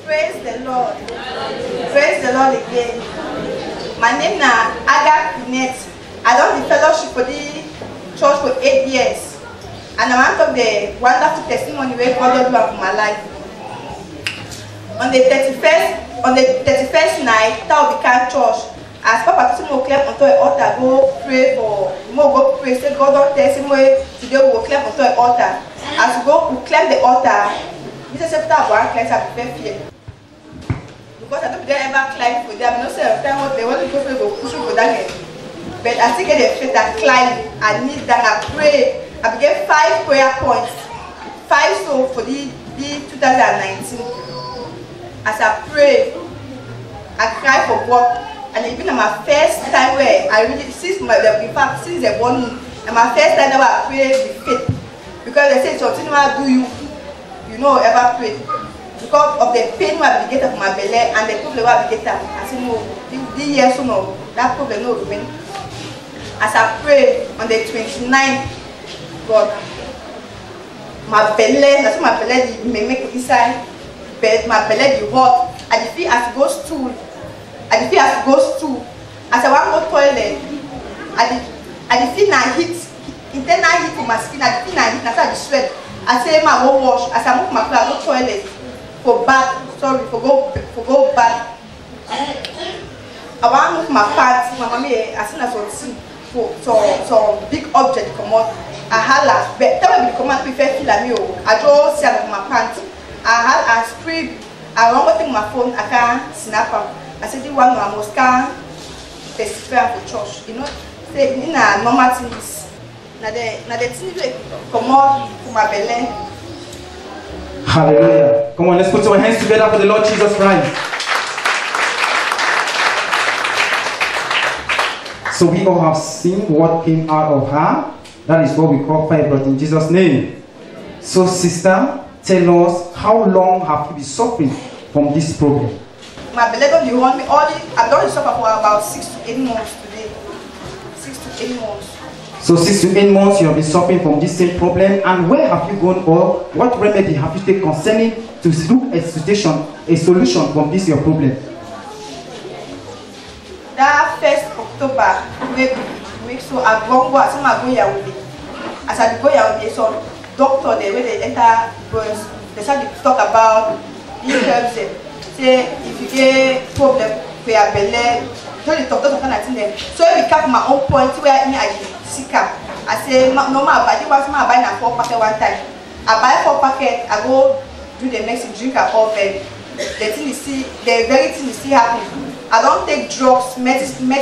Praise the Lord. Praise the Lord again. My name is Aga Pinet. I done the fellowship for the church for 8 years. And I want to talk the wonderful testimony where God does for my life. On the 31st night, that will become church. As Papa took me clap onto the altar, go pray for more go pray. Say God don't tell him today we will clap onto the altar. As we go, we clap the altar. Mr. Septa one class I prepare fear. Because I don't ever climb for them. No say every time they want to go push for that. But I think the faith that climb, I need that I pray. I began 5 prayer points. 5 so for the 2019. As I pray, I cry for God. And even on my first time where I really since the morning, and my first time ever I pray with faith. Because they say something I do you know ever pray. Because of the pain I get of my belly and the problem I get up. I say no, this year so no, that problem no remain. As I pray on the 29th, God, my belly, that's my belly may make inside, but my belly be hot. I feel as it goes stool. I feel as it goes stool. As I want to go toilet, I feel na heat, internal heat for my skin. I feel na heat, I sweat. I say my go wash. As I move my clothes, I go toilet for bath. Sorry, for go bath. I want to move my pants. My mommy, as soon as I see so big object come out, I holla. But tell me come out prefer feel like me. I just see my pants. I scream. I want to take my phone. I can't snap up. I said the one I must can testify for church. You know, say in a normal things. Now the thing come out from my belly. Hallelujah. Come on, let's put our hands together for the Lord Jesus Christ. So we all have seen what came out of her. That is what we call fibroid in Jesus' name. So sister, tell us, how long have you been suffering from this problem? My beloved, you want me only, I've done suffer for about 6 to 8 months today. 6 to 8 months. So 6 to 8 months you have been suffering from this same problem, and where have you gone, or what remedy have you taken concerning to look a solution from this your problem? That 1st October, we so I go as I go Yahweh. As I go Yahweh, so doctor they when they enter birth, they start to talk about these herbs. Say if you get problem for your belly, tell the doctor something like that. So if you cap my own point where I sick up, I say no matter I was my buy na 4 packet one time. I buy 4 packet, I go do the next drink a cup and the thing you see, the very thing you see happen. I don't take drugs, medical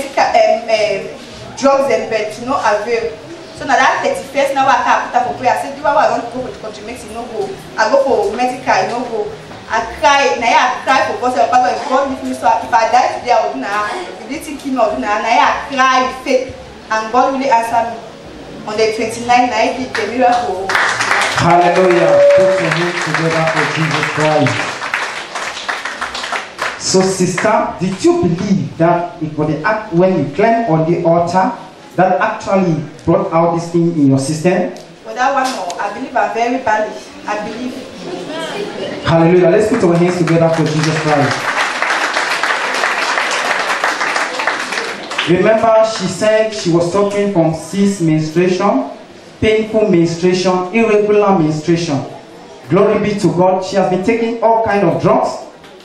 drugs and bed to no avail. So now that 31st now I can't put up for prayer. I said, do I want to go to the country, makes it no go. I go for medical, it no go. I cry, now I cry for God, so if God leave me, so if I die today, I will do now. If they think him, I will do now. Now I cry with faith, and God really answer me. On the 29th, I did the miracle. Hallelujah. Put your hands together for Jesus Christ. So sister, did you believe that it was the act when you climbed on the altar that actually brought out this thing in your system? For that one more, I believe I'm very badly. I believe. Hallelujah. Let's put our hands together for Jesus Christ. Remember, she said she was suffering from ceased menstruation, painful menstruation, irregular menstruation. Glory be to God. She has been taking all kinds of drugs,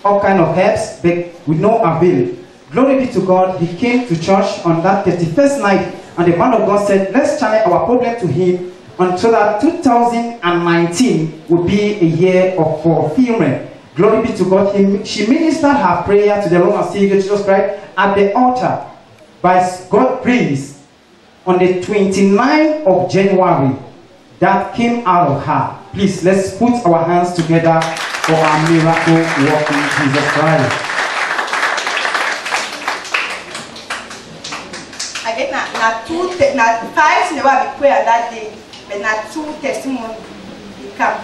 all kinds of herbs, but with no avail. Glory be to God. He came to church on that 31st night, and the man of God said, let's channel our problem to him, and so that 2019 would be a year of fulfillment. Glory be to God. She ministered her prayer to the Lord and Savior Jesus Christ at the altar. By God's grace, on the 29th of January, that came out of her. Please, let's put our hands together for our miracle working Jesus Christ. I get na 5 never be prayer that day, but na 2 testimony come.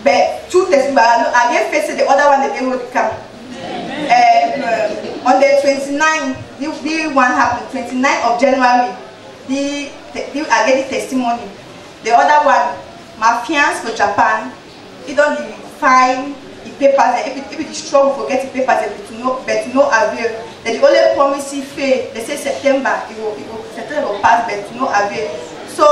But 2 testimony, I get faced the other one that they would come. On the 29th, the one happened. 29th of January, I get the testimony. The other one, my fiance for Japan, he don't find papers, and if it is strong for getting papers, but to no avail. That the only promise he failed. They say September will pass, but to no avail. So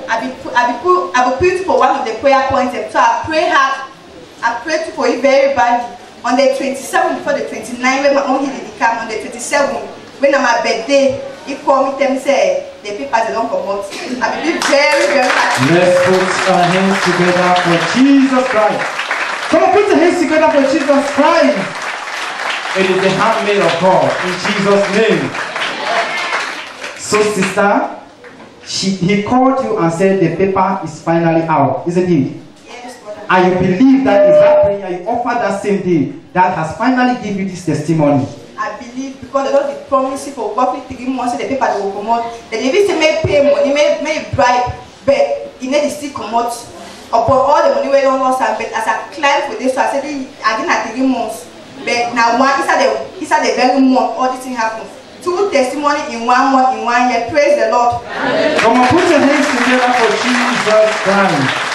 I will put for one of the prayer points. So I pray hard. I prayed for it very badly. On the 27th before the 29th, when my own healing came, on the 27th, when on my birthday, he called me and said, the papers don't come out. I will be very, very happy. Let's put our hands together for Jesus Christ. Come on, put your hands together for Jesus Christ. It is the handmaid of God, in Jesus' name. So, sister, he called you and said the paper is finally out, isn't it? And you believe that is that prayer you offer that same day that has finally given you this testimony. I believe because the Lord is promising for roughly 3 months the paper will come out. The David may pay money, may bribe, but he need to still come out. Upon all the money we don't lost, but as I climbed for this, so I said again at 3 months. But now one is at the very month all this thing happens. 2 testimony in 1 month, in 1 year. Praise the Lord. Come on, put your hands together for Jesus Christ.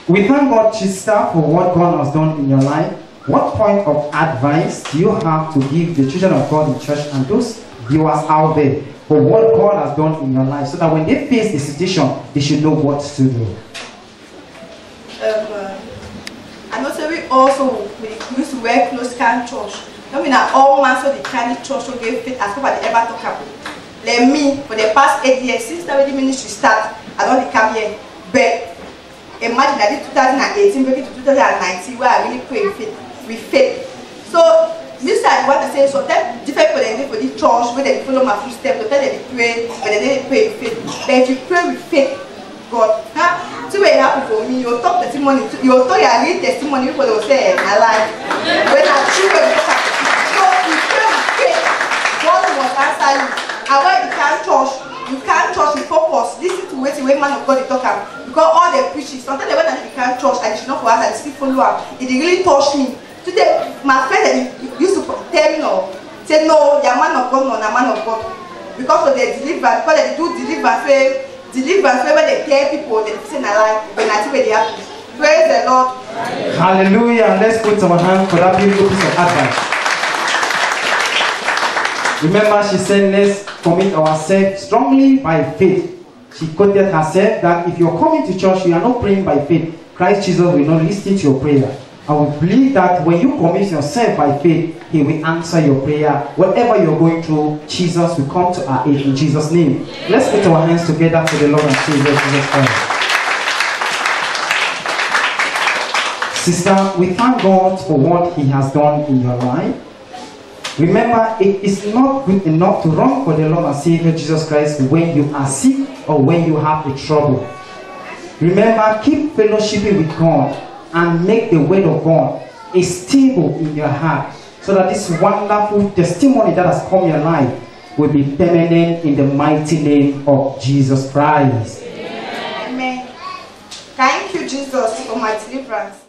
We thank God, sister, for what God has done in your life. What point of advice do you have to give the children of God in church and those viewers out there for what God has done in your life, so that when they face the situation, they should know what to do? And also we used to wear close can church. I mean, all man so the kind of church will give fit as far as they ever talk about. Like me, for the past 8 years since the ministry started, I don't come here, but imagine that in 2018 breaking to 2019 where I really pray with faith. So this I want to say so that different people for the church where they follow my footsteps, so that they pray, but they pray with faith. But if you pray with faith, God, see what happened for me, you'll talk testimony, you'll talk your real testimony people will say in my life. When I truly so you pray with faith, God will answer you. And when you can't trust, you focus, listen to what the man of God is talking. Because all the preaching, sometimes when I can't trust, I should not for us, I still follow up. It really touched me. Today, my friend that used to tell me no, say no, you're a man of God, no, I'm a man of God. Because of the deliverance, because they do deliverance when they tell people they say na lie, when I see where they happen. Praise the Lord. Hallelujah. Let's put our hands for that beautiful piece of advice. Remember, she said, let's commit ourselves strongly by faith. She quoted herself that if you're coming to church, you are not praying by faith, Christ Jesus will not listen to your prayer. I will believe that when you commit yourself by faith, He will answer your prayer. Whatever you're going through, Jesus will come to our aid in Jesus' name. Let's put our hands together for the Lord and Savior Jesus Christ. Sister, we thank God for what He has done in your life. Remember, it is not good enough to run for the Lord and Savior Jesus Christ when you are sick or when you have a trouble. Remember, keep fellowshipping with God and make the word of God a stable in your heart, so that this wonderful testimony that has come in your life will be permanent in the mighty name of Jesus Christ. Amen. Thank you, Jesus, for my deliverance.